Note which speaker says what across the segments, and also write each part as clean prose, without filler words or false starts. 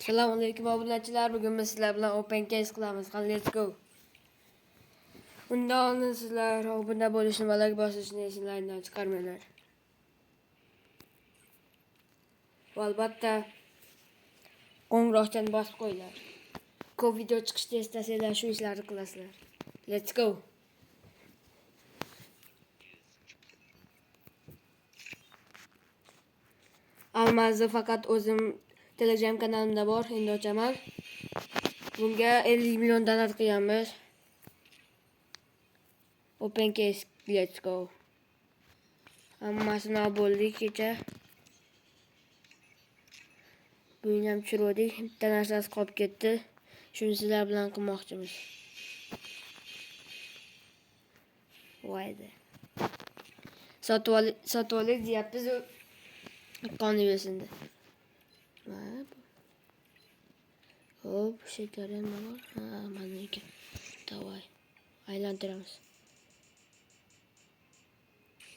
Speaker 1: Assalomu alaykum obunachilar. Bugun biz sizlar bilan open case qilamiz. Qani let's go. Undan oldin sizlar obuna bo'lishni va like bosishni eslaringizdan chiqarmanglar. Va albatta qo'ng'iroqchani bosib qo'yinglar. Ko'p video chiqishni istasanglar shu ishlarni qilasizlar. Let's go. Almazni faqat o'zim Telegram kanalimda bor, endi ochaman. Bunga 50 million donat qilganmiz. Open case, let's go. Hammasini bo'ldik kecha. Buni ham tushirdik. Bitta narsasi qolib ketdi. Shuni sizlar bilan qilmoqchimiz. Voydi. Sotib olik deyapmiz. Qoni bersindi. Hop, shekari nima bor? Ha, mana ekan. Davay. Aylantiramiz.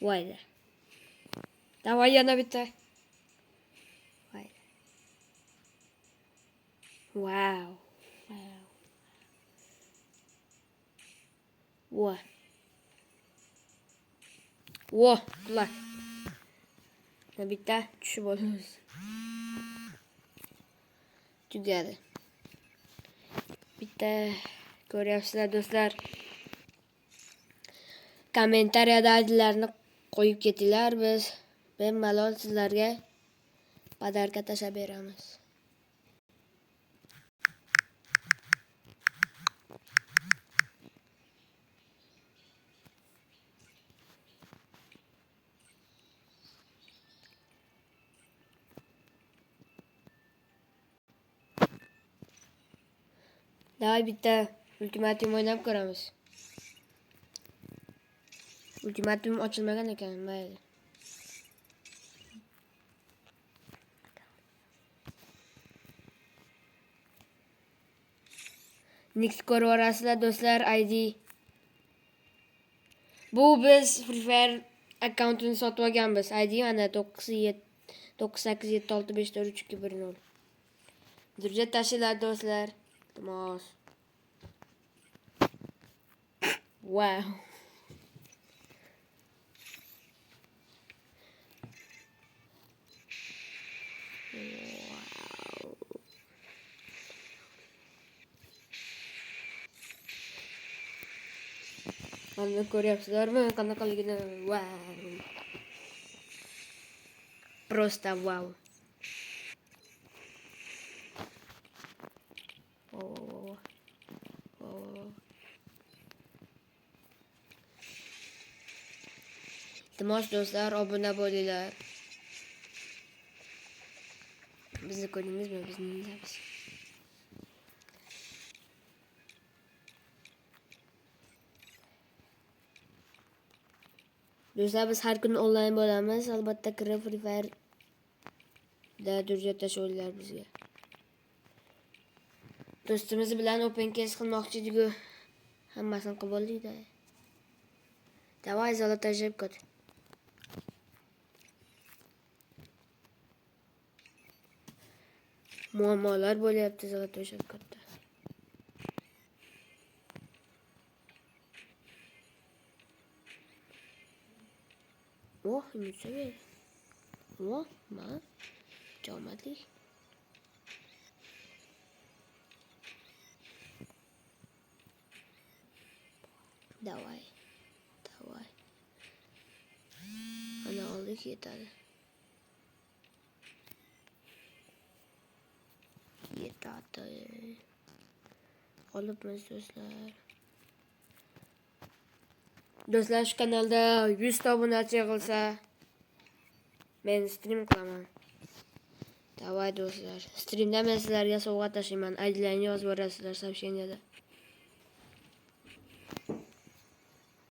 Speaker 1: Voydi. Davay yana bitta. Voydi. Wow. Wow. Voy. Voy, bular. Bitta tushib olamiz. Tugadi. Bitta ko'ryapsizlar do'stlar. Kommentariyada adlarni qo'yib ketinglar, biz bemalol sizlarga podarka tashlab beramiz. Davay bitta ultimatum o'ynab ko'ramiz. Ultimatum ochilmagan ekan, mayli. Next ko'raverasizlar do'stlar, ID. Bu biz Free Fire akkauntini sotib olganmiz. ID mana 9876543210. Hujjat tashinglar do'stlar. Iltimos. Wow. Mana ko'ryapsizlarmi qanaqaligini? Wow. Просто wow. Iltimos do'stlar, obuna bo'linglar. Bizni ko'rdingizmi? Bizni izlaymiz. Do'stlar, biz har kuni onlayn bo'lamiz. Albatta kirib Free Fire da hujjat tashlaylar bizga. Do'stimiz bilan open case qilmoqchi edik-ku. Hammasini qilib oldik-da. Davay zolotay jebkot. Muammolar bo'lyapti zolotay jebkotda. Oh, yumshoq. Oh, ma. Jomadli. Davay. Ana oldik yetadi. Olibmiz do'stlar. Do'stlar, shu kanalda 100 ta obunachi yig'ilsa men stream qilaman. Davay do'stlar. Streamda men sizlarga sovg'a tashlayman. Adlarni yozib borasizlar so'sheniyada.